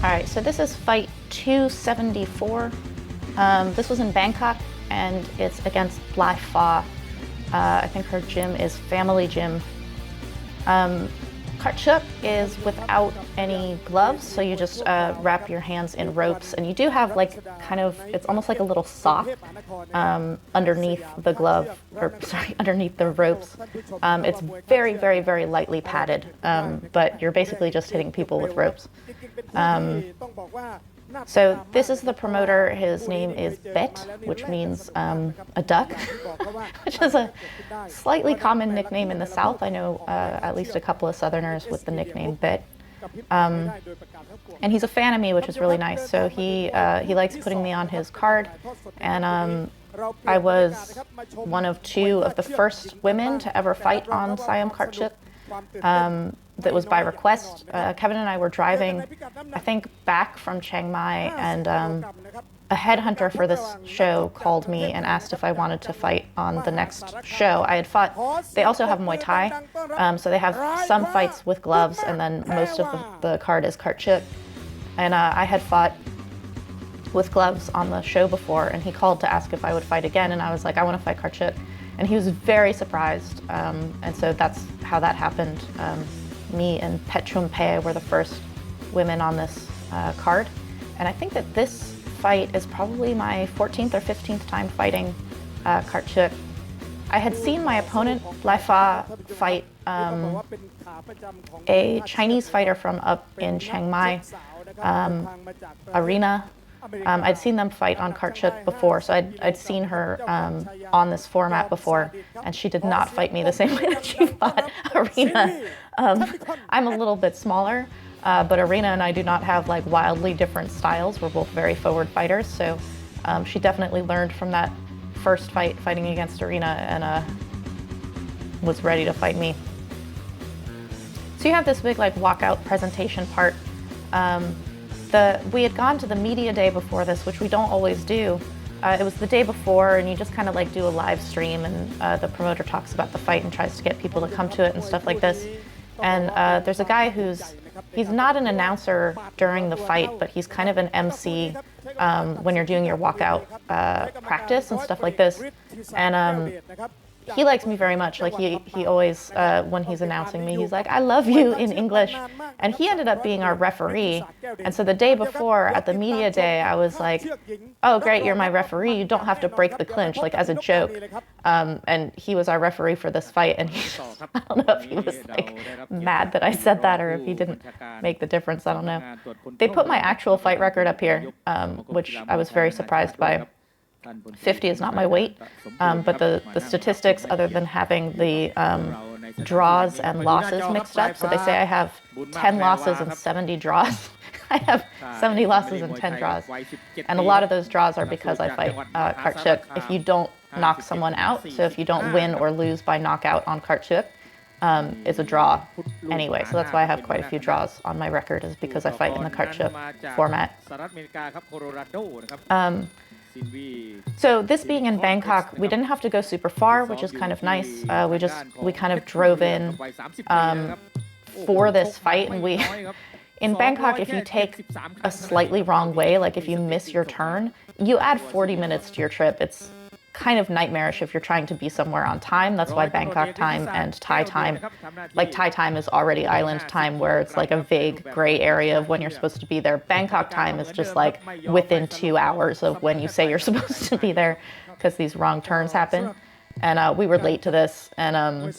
All right, so this is fight 274. This was in Bangkok, and it's against Playfah. I think her gym is Family Gym. Chuek is without any gloves, so you just wrap your hands in ropes, and you do have like kind of, it's almost like a little sock underneath the glove, or sorry, underneath the ropes. It's very, very, very lightly padded, but you're basically just hitting people with ropes. So this is the promoter. His name is Bet, which means a duck, which is a slightly common nickname in the South. I know at least a couple of Southerners with the nickname Bet. And he's a fan of me, which is really nice. So he likes putting me on his card. And I was one of two of the first women to ever fight on Siam Chuek. That was by request. Kevin and I were driving, I think, back from Chiang Mai, and a headhunter for this show called me and asked if I wanted to fight on the next show. I had fought, they also have Muay Thai, so they have some fights with gloves, and then most of the card is Chuek. And I had fought with gloves on the show before, and he called to ask if I would fight again, and I was like, I want to fight Chuek. And he was very surprised, and so that's how that happened. Me and Boonmakpraewah were the first women on this card. And I think that this fight is probably my 14th or 15th time fighting Chuek. I had seen my opponent, Playfah, fight a Chinese fighter from up in Chiang Mai, Arena. I'd seen them fight on Chuek before, so I'd seen her on this format before, and she did not fight me the same way that she fought Arena. I'm a little bit smaller, but Arena and I do not have like wildly different styles. We're both very forward fighters, so she definitely learned from that first fight fighting against Arena and was ready to fight me. So you have this big like walkout presentation part. We had gone to the media day before this, which we don't always do. It was the day before, and you just kind of like do a live stream, and the promoter talks about the fight and tries to get people to come to it and stuff like this. And there's a guy he's not an announcer during the fight, but he's kind of an MC when you're doing your walkout practice and stuff like this. And he likes me very much. Like he always, when he's announcing me, he's like, I love you in English. And he ended up being our referee. And so the day before at the media day, I was like, oh, great, you're my referee. You don't have to break the clinch, like as a joke. And he was our referee for this fight. And I don't know if he was like mad that I said that or if he didn't make the difference. I don't know. They put my actual fight record up here, which I was very surprised by. 50 is not my weight, but the statistics, other than having the draws and losses mixed up, so they say I have 10 losses and 70 draws. I have 70 losses and 10 draws, and a lot of those draws are because I fight Chuek. If you don't knock someone out, so if you don't win or lose by knockout on Chuek, it's a draw anyway. So that's why I have quite a few draws on my record, is because I fight in the Chuek format. So this being in Bangkok, we didn't have to go super far, which is kind of nice. We kind of drove in for this fight, and in Bangkok, if you take a slightly wrong way, like if you miss your turn, you add 40 minutes to your trip. It's kind of nightmarish if you're trying to be somewhere on time. That's why Bangkok time and Thai time, like Thai time is already island time, where it's like a vague gray area of when you're supposed to be there. Bangkok time is just like within 2 hours of when you say you're supposed to be there, because these wrong turns happen. And we were late to this, and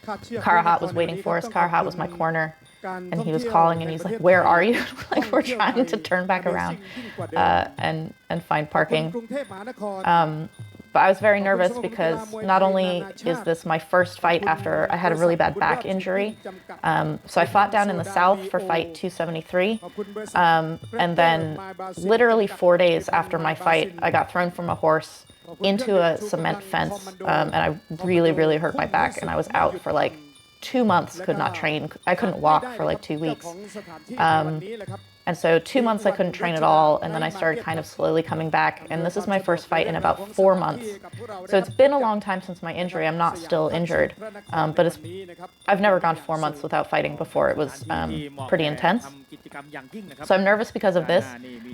Karahat was waiting for us. Karahat was my corner. And he was calling, and he's like, where are you? Like, we're trying to turn back around and find parking. But I was very nervous because not only is this my first fight after I had a really bad back injury, so I fought down in the South for fight 273, and then literally 4 days after my fight, I got thrown from a horse into a cement fence, and I really, really hurt my back, and I was out for like 2 months, could not train. I couldn't walk for like 2 weeks. And so 2 months I couldn't train at all, and then I started kind of slowly coming back, and this is my first fight in about 4 months. So it's been a long time since my injury. I'm not still injured, but I've never gone 4 months without fighting before. It was pretty intense. So I'm nervous because of this.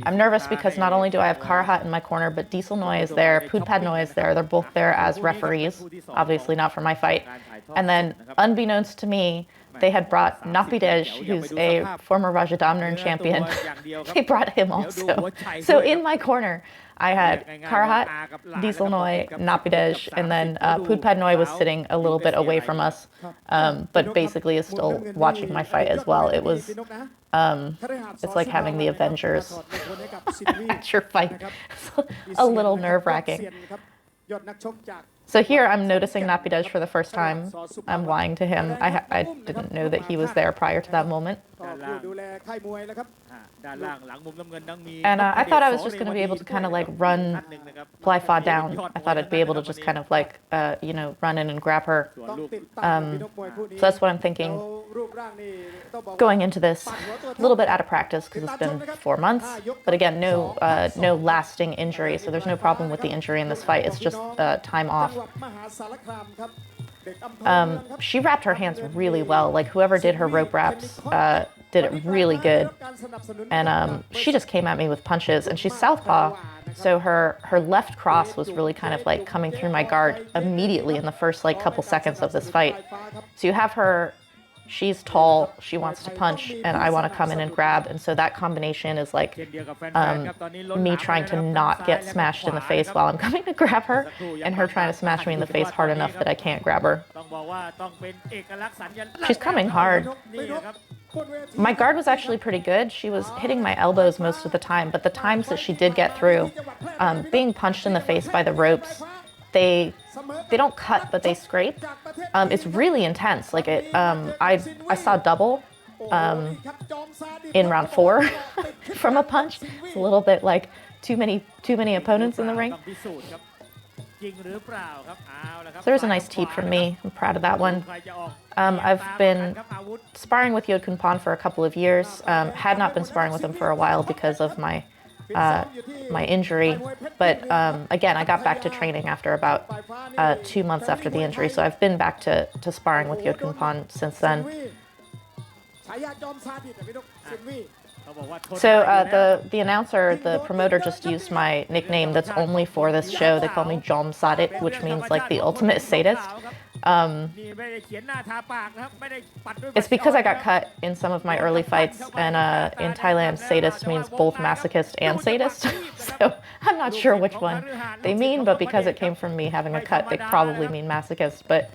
I'm nervous because not only do I have Karahat in my corner, but Diesel Noi is there, Poodpad Noi is there. They're both there as referees, obviously not for my fight. And then, unbeknownst to me, they had brought Napidej, who's a former Rajadamnern champion. They brought him also. So in my corner, I had Karahat, Diesel Noi, Napidej, and then Poodpad Noi was sitting a little bit away from us, but basically is still watching my fight as well. It was, it's like having the Avengers at your fight. It's a little nerve-wracking. So here I'm noticing Napidej for the first time. I'm lying to him. I didn't know that he was there prior to that moment. And I thought I was just going to be able to kind of like run Playfah down. I thought I'd be able to just kind of like, you know, run in and grab her. So that's what I'm thinking going into this. A little bit out of practice because it's been 4 months. But again, no lasting injury. So there's no problem with the injury in this fight. It's just time off. She wrapped her hands really well. Like whoever did her rope wraps did it really good. And she just came at me with punches, and she's southpaw. So her left cross was really kind of like coming through my guard immediately in the first like couple seconds of this fight. So you have her, she's tall, she wants to punch, and I want to come in and grab. And so that combination is like me trying to not get smashed in the face while I'm coming to grab her, and her trying to smash me in the face hard enough that I can't grab her. She's coming hard. My guard was actually pretty good. She was hitting my elbows most of the time, but the times that she did get through, being punched in the face by the ropes, they don't cut, but they scrape. It's really intense. Like I saw double in round 4 from a punch. It's a little bit like too many opponents in the ring. So there's a nice teep from me. I'm proud of that one. I've been sparring with Yodkun Pon for a couple of years. Had not been sparring with him for a while because of my injury. But again, I got back to training after about 2 months after the injury. So I've been back to sparring with Yodkun Pon since then. So the announcer, the promoter, just used my nickname that's only for this show. They call me Jom Sadit, which means like the ultimate sadist. It's because I got cut in some of my early fights, and in Thailand, sadist means both masochist and sadist. So I'm not sure which one they mean, but because it came from me having a cut, they probably mean masochist. But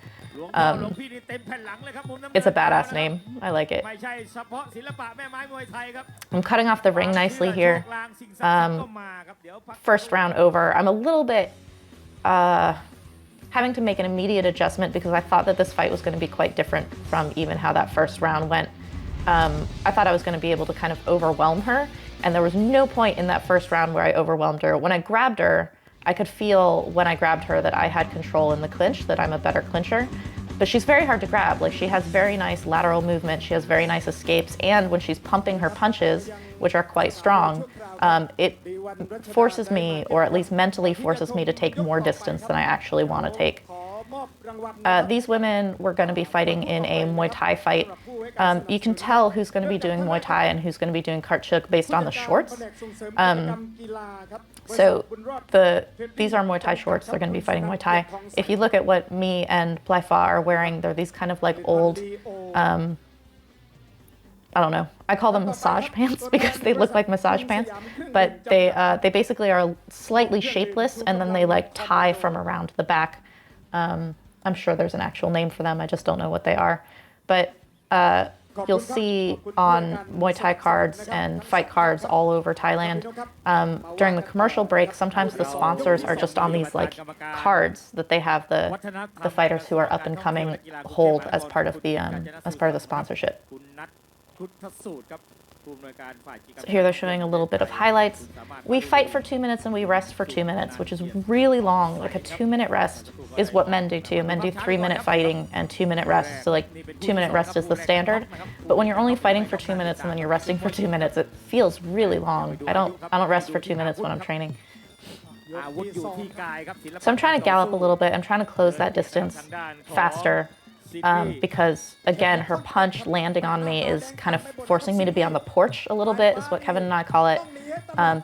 it's a badass name. I like it. I'm cutting off the ring nicely here. First round over. I'm a little bit having to make an immediate adjustment because I thought that this fight was going to be quite different from even how that first round went. I thought I was going to be able to kind of overwhelm her, and there was no point in that first round where I overwhelmed her. When I grabbed her, I could feel when I grabbed her that I had control in the clinch, that I'm a better clincher. But she's very hard to grab. Like, she has very nice lateral movement, she has very nice escapes, and when she's pumping her punches, which are quite strong, it forces me, or at least mentally forces me, to take more distance than I actually want to take. These women were going to be fighting in a Muay Thai fight. You can tell who's going to be doing Muay Thai and who's going to be doing Chuek based on the shorts. So these are Muay Thai shorts. They're going to be fighting Muay Thai. If you look at what me and Playfah are wearing, they're these kind of like old, I don't know. I call them massage pants because they look like massage pants, but they basically are slightly shapeless, and then they like tie from around the back. I'm sure there's an actual name for them. I just don't know what they are. But you'll see on Muay Thai cards and fight cards all over Thailand. During the commercial break, sometimes the sponsors are just on these like cards that they have the fighters who are up and coming hold as part of the sponsorship. So here they're showing a little bit of highlights. We fight for 2 minutes and we rest for 2 minutes, which is really long. Like a 2-minute rest is what men do too. Men do 3-minute fighting and 2-minute rest. So like 2-minute rest is the standard. But when you're only fighting for 2 minutes and then you're resting for 2 minutes, it feels really long. I don't rest for 2 minutes when I'm training. So I'm trying to gallop a little bit. I'm trying to close that distance faster. Because again, her punch landing on me is kind of forcing me to be on the porch a little bit, is what Kevin and I call it.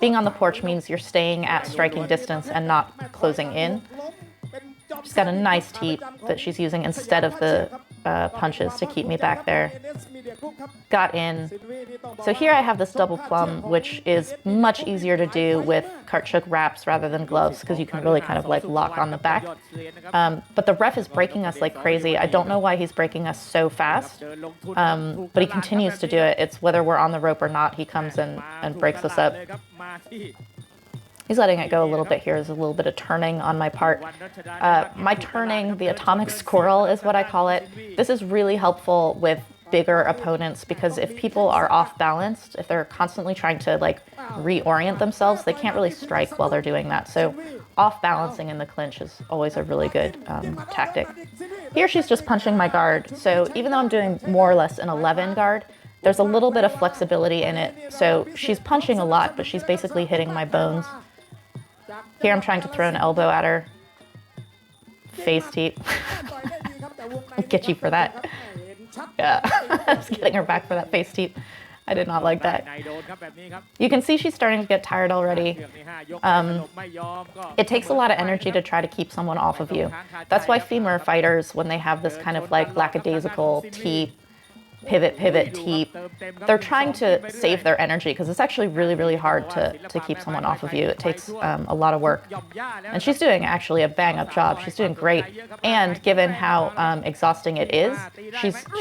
Being on the porch means you're staying at striking distance and not closing in. She's got a nice teep that she's using instead of the punches to keep me back there. Got in. So here I have this double plum, which is much easier to do with Chuek wraps rather than gloves, because you can really kind of like lock on the back. But the ref is breaking us like crazy. I don't know why he's breaking us so fast, but he continues to do it. It's whether we're on the rope or not, he comes in and breaks us up. He's letting it go a little bit here. There's a little bit of turning on my part. My turning, the atomic squirrel is what I call it. This is really helpful with bigger opponents, because if people are off balanced, if they're constantly trying to like reorient themselves, they can't really strike while they're doing that. So off balancing in the clinch is always a really good tactic. Here she's just punching my guard. So even though I'm doing more or less an 11 guard, there's a little bit of flexibility in it. So she's punching a lot, but she's basically hitting my bones. Here I'm trying to throw an elbow at her. Face teep. I'll get you for that. Yeah, I was getting her back for that face teep. I did not like that. You can see she's starting to get tired already. It takes a lot of energy to try to keep someone off of you. That's why femur fighters, when they have this kind of like lackadaisical teep, pivot, teep, they're trying to save their energy, because it's actually really, really hard to keep someone off of you. It takes a lot of work. And she's doing actually a bang-up job. She's doing great. And given how exhausting it is,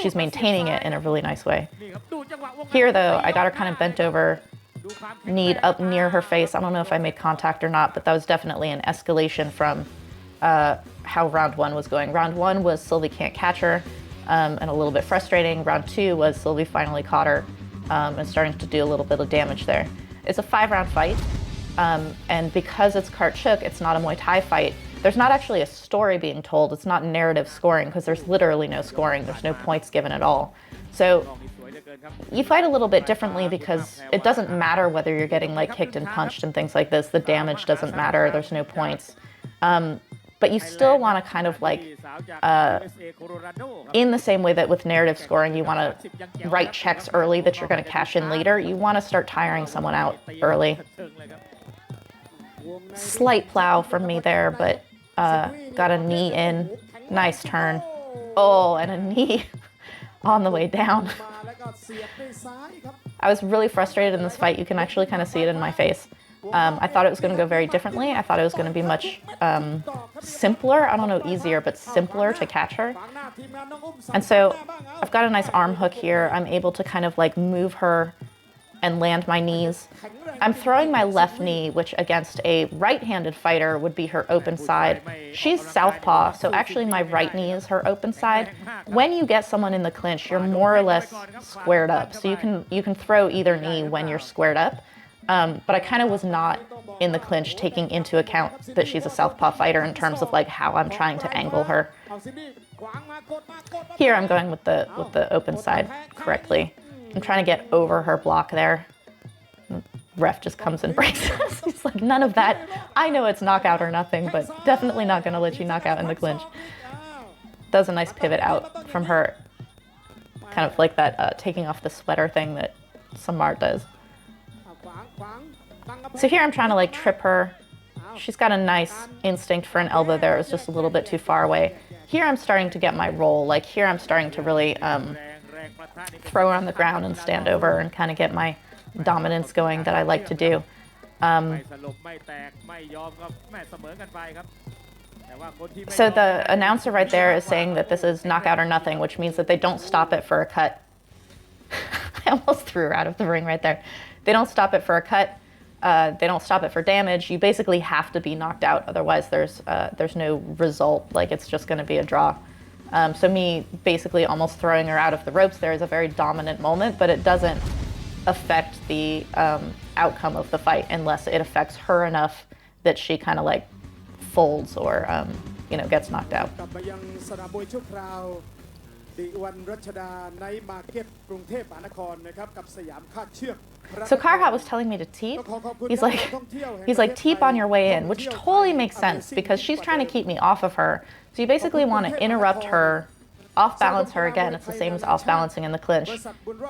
she's maintaining it in a really nice way. Here, though, I got her kind of bent over, knee up near her face. I don't know if I made contact or not, but that was definitely an escalation from how round 1 was going. Round 1 was Sylvie can't catch her. And a little bit frustrating. Round 2 was Sylvie finally caught her and starting to do a little bit of damage there. It's a 5-round fight, and because it's Chuek, it's not a Muay Thai fight. There's not actually a story being told. It's not narrative scoring, because there's literally no scoring. There's no points given at all. So you fight a little bit differently, because it doesn't matter whether you're getting like kicked and punched and things like this. The damage doesn't matter. There's no points. But you still want to kind of like, in the same way that with narrative scoring, you want to write checks early that you're going to cash in later, you want to start tiring someone out early. Slight plow from me there, but got a knee in. Nice turn. Oh, and a knee on the way down. I was really frustrated in this fight. You can actually kind of see it in my face. I thought it was going to go very differently. I thought it was going to be much simpler. I don't know, easier, but simpler to catch her. And so I've got a nice arm hook here. I'm able to kind of like move her and land my knees. I'm throwing my left knee, which against a right-handed fighter would be her open side. She's southpaw, so actually my right knee is her open side. When you get someone in the clinch, you're more or less squared up. So you can throw either knee when you're squared up. But I kind of was not in the clinch taking into account that she's a southpaw fighter in terms of like how I'm trying to angle her. Here I'm going with the open side correctly. I'm trying to get over her block there. The ref just comes and breaks us. He's like, none of that. I know it's knockout or nothing, but definitely not going to let you knock out in the clinch. Does a nice pivot out from her. Kind of like that taking off the sweater thing that Samar does. So here I'm trying to like trip her. She's got a nice instinct for an elbow there. It was just a little bit too far away. Here I'm starting to get my roll. Like here I'm starting to really throw her on the ground and stand over and kind of get my dominance going that I like to do. So the announcer right there is saying that this is knockout or nothing, which means that they don't stop it for a cut. I almost threw her out of the ring right there. They don't stop it for a cut. They don't stop it for damage. You basically have to be knocked out. Otherwise, there's no result. Like, it's just going to be a draw. So me basically almost throwing her out of the ropes there is a very dominant moment, but it doesn't affect the outcome of the fight unless it affects her enough that she kind of like folds or you know, gets knocked out. So Karhat was telling me to teep. He's like teep on your way in, which totally makes sense because she's trying to keep me off of her. So you basically want to interrupt her, off balance her again. It's the same as off balancing in the clinch.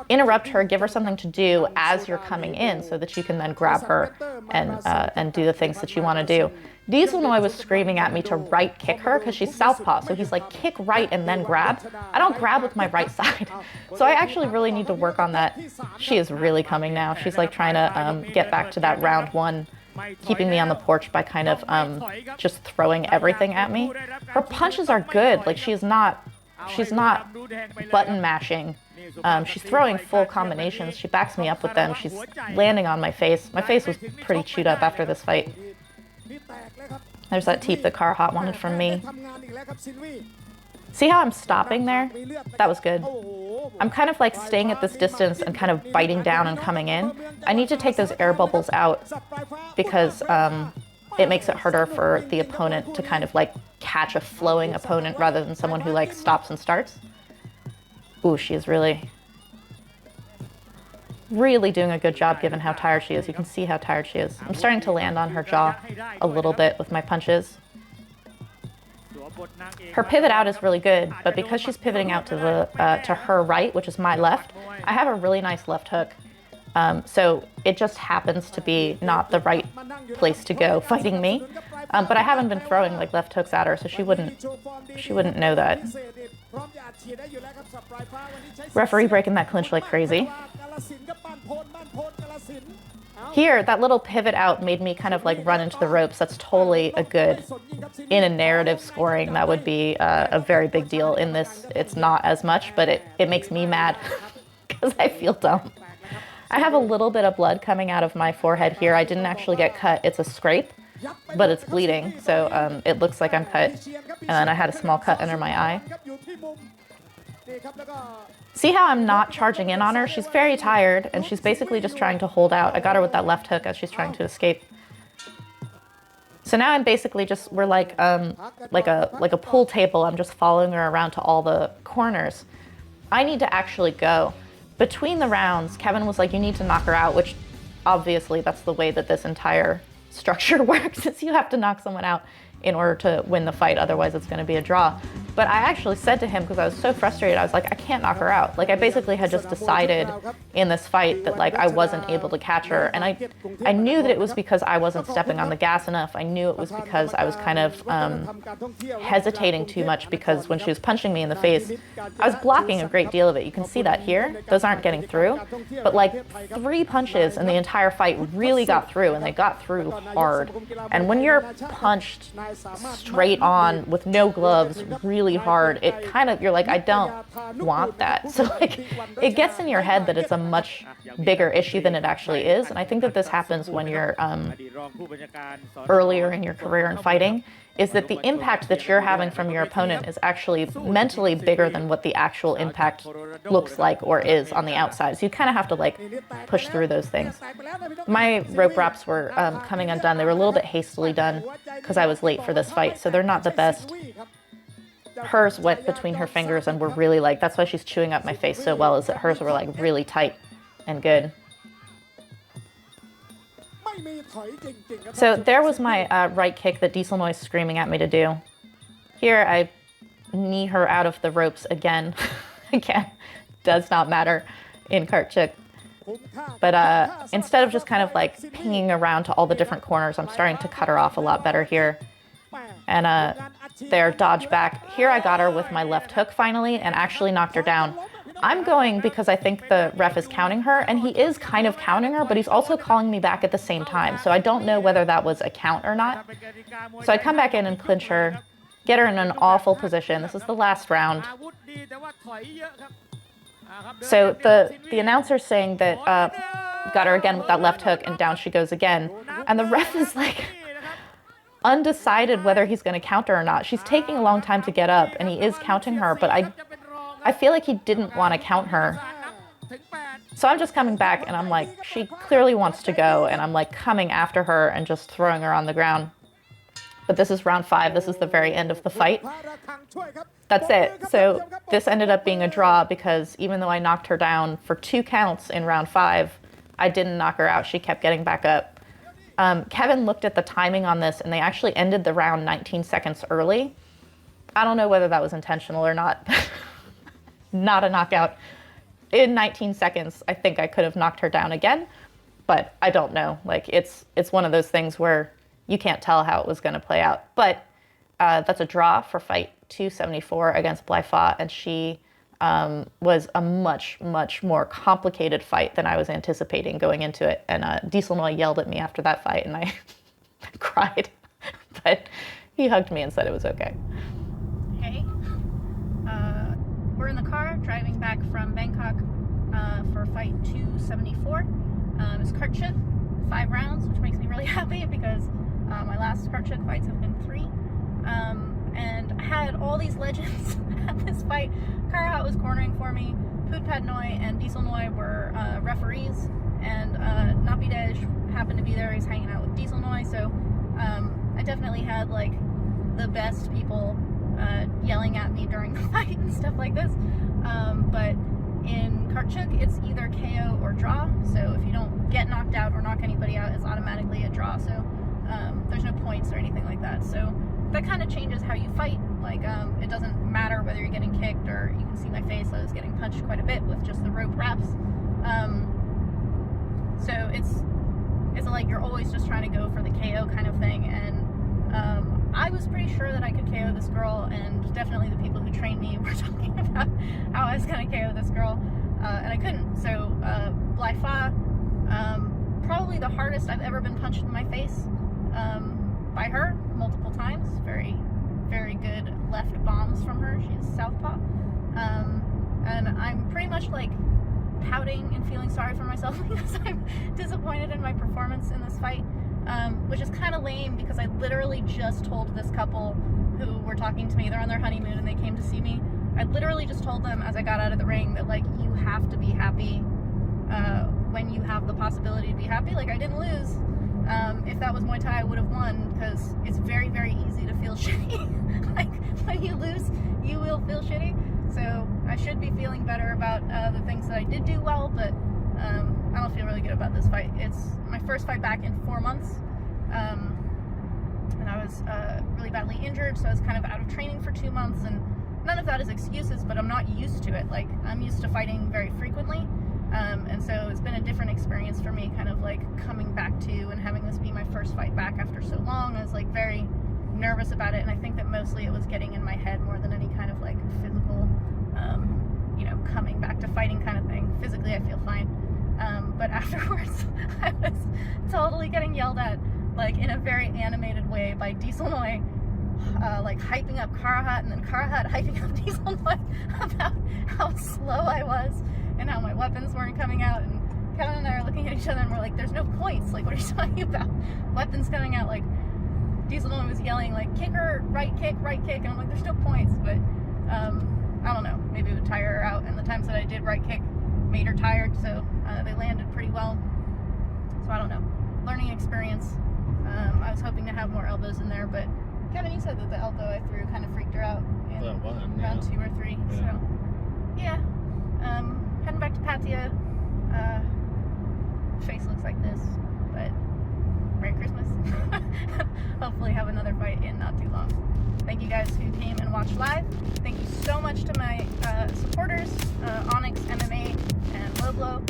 Interrupt her, give her something to do as you're coming in so that you can then grab her and do the things that you want to do. Dieselnoy was screaming at me to right kick her because she's southpaw. So he's like, kick right and then grab. I don't grab with my right side. So I actually really need to work on that. She is really coming now. She's like trying to get back to that round one, keeping me on the porch by kind of just throwing everything at me. Her punches are good. Like she's not button mashing. She's throwing full combinations. She backs me up with them. She's landing on my face. My face was pretty chewed up after this fight. There's that teep that Karhat wanted from me. See how I'm stopping there? That was good. I'm kind of like staying at this distance and kind of biting down and coming in. I need to take those air bubbles out because it makes it harder for the opponent to kind of like catch a flowing opponent rather than someone who like stops and starts. Ooh, she is really doing a good job given how tired she is. You can see how tired she is. I'm starting to land on her jaw a little bit with my punches. Her pivot out is really good, but because she's pivoting out to the to her right, which is my left, I have a really nice left hook. So it just happens to be not the right place to go fighting me. But I haven't been throwing like left hooks at her, so she wouldn't know that. Referee breaking that clinch like crazy. Here, that little pivot out made me kind of like run into the ropes. That's totally a good, in a narrative scoring, that would be a very big deal. In this, it's not as much, but it makes me mad because I feel dumb. I have a little bit of blood coming out of my forehead here. I didn't actually get cut. It's a scrape, but it's bleeding, so it looks like I'm cut. And then I had a small cut under my eye. See how I'm not charging in on her? She's very tired, and she's basically just trying to hold out. I got her with that left hook as she's trying to escape. So now I'm basically just, we're like a pool table. I'm just following her around to all the corners. I need to actually go. Between the rounds, Kevin was like, you need to knock her out, which obviously that's the way that this entire structure works, is you have to knock someone out in order to win the fight, otherwise it's going to be a draw. But I actually said to him, because I was so frustrated, I was like, I can't knock her out. Like I basically had just decided in this fight that like I wasn't able to catch her, and I knew that it was because I wasn't stepping on the gas enough. I knew it was because I was kind of hesitating too much, because when she was punching me in the face, I was blocking a great deal of it. You can see that here. Those aren't getting through, but like 3 punches in the entire fight really got through, and they got through hard. And when you're punched straight on with no gloves really hard, it kind of, you're like, I don't want that. So like it gets in your head that it's a much bigger issue than it actually is. And I think that this happens when you're earlier in your career in fighting, is that the impact that you're having from your opponent is actually mentally bigger than what the actual impact looks like or is on the outside. So you kind of have to like push through those things. My rope wraps were coming undone. They were a little bit hastily done because I was late for this fight, so they're not the best. Hers went between her fingers and were really like, that's why she's chewing up my face so well, is that hers were like really tight and good. So there was my right kick that Dieselnoy is screaming at me to do. Here I knee her out of the ropes again. Again, does not matter in Chuek. But instead of just kind of like pinging around to all the different corners, I'm starting to cut her off a lot better here. And there, dodge back. Here I got her with my left hook finally and actually knocked her down. I'm going because I think the ref is counting her, and he is kind of counting her, but he's also calling me back at the same time. So I don't know whether that was a count or not. So I come back in and clinch her, get her in an awful position. This is the last round. So the announcer's saying that got her again with that left hook, and down she goes again. And the ref is like undecided whether he's going to count her or not. She's taking a long time to get up, and he is counting her, but I feel like he didn't want to count her. So I'm just coming back and I'm like, she clearly wants to go, and I'm like coming after her and just throwing her on the ground. But this is round 5. This is the very end of the fight. That's it. So this ended up being a draw because even though I knocked her down for 2 counts in round 5, I didn't knock her out. She kept getting back up. Kevin looked at the timing on this, and they actually ended the round 19 seconds early. I don't know whether that was intentional or not. Not a knockout. In 19 seconds, I think I could have knocked her down again, but I don't know. Like, it's one of those things where you can't tell how it was going to play out. But that's a draw for fight 274 against Playfah, and she was a much, much more complicated fight than I was anticipating going into it. And Dieselnoy yelled at me after that fight, and I cried. But he hugged me and said it was okay. Hey, we're in the car driving back from Bangkok for fight 274. It's Chuek, 5 rounds, which makes me really happy because my last Chuek fights have been 3. And I had all these legends at this fight. Karahat was cornering for me, Phutpat Noi and Dieselnoy were referees, and Napidej happened to be there. He's hanging out with Dieselnoy, so I definitely had like the best people yelling at me during the fight and stuff like this. But in Chuek, it's either KO or draw, so if you don't get knocked out or knock anybody out, it's automatically a draw, so there's no points or anything like that. So that kind of changes how you fight. Like, it doesn't matter whether you're getting kicked or you can see my face. I was getting punched quite a bit with just the rope wraps. So it's like you're always just trying to go for the KO kind of thing. And I was pretty sure that I could KO this girl, and definitely the people who trained me were talking about how I was going to KO this girl, and I couldn't. So Playfah, probably the hardest I've ever been punched in my face by her multiple times. Very, very good left bombs from her. She's southpaw. And I'm pretty much like pouting and feeling sorry for myself because I'm disappointed in my performance in this fight, which is kind of lame because I literally just told this couple who were talking to me, they're on their honeymoon and they came to see me. I literally just told them as I got out of the ring that, like, you have to be happy when you have the possibility to be happy. Like, I didn't lose. If that was Muay Thai, I would have won, because it's very, very easy to feel shitty. Like, when you lose, you will feel shitty. So I should be feeling better about the things that I did do well, but I don't feel really good about this fight. It's my first fight back in 4 months, and I was really badly injured, so I was kind of out of training for 2 months, and none of that is excuses, but I'm not used to it. Like, I'm used to fighting very frequently. And so it's been a different experience for me, kind of like coming back to and having this be my first fight back after so long. I was like very nervous about it, and I think that mostly it was getting in my head more than any kind of like physical, you know, coming back to fighting kind of thing. Physically I feel fine, but afterwards I was totally getting yelled at, like in a very animated way, by Dieselnoy, like hyping up Karahat, and then Karahat hyping up Dieselnoy about how slow I was and how my weapons weren't coming out. And Kevin and I are looking at each other and we're like, there's no points. Like, what are you talking about? Weapons coming out. Like, Dieselnoy was yelling, like, kick her, right kick, and I'm like, there's no points. But I don't know, maybe it would tire her out, and the times that I did right kick made her tired, so they landed pretty well. So I don't know, learning experience. I was hoping to have more elbows in there, but Kevin, you said that the elbow I threw kind of freaked her out in round 2 or 3. Yeah. So yeah, heading back to Pattaya. Face looks like this, but Merry Christmas. Hopefully have another fight in not too long. Thank you guys who came and watched live. Thank you so much to my supporters, Onyx MMA and Loblo.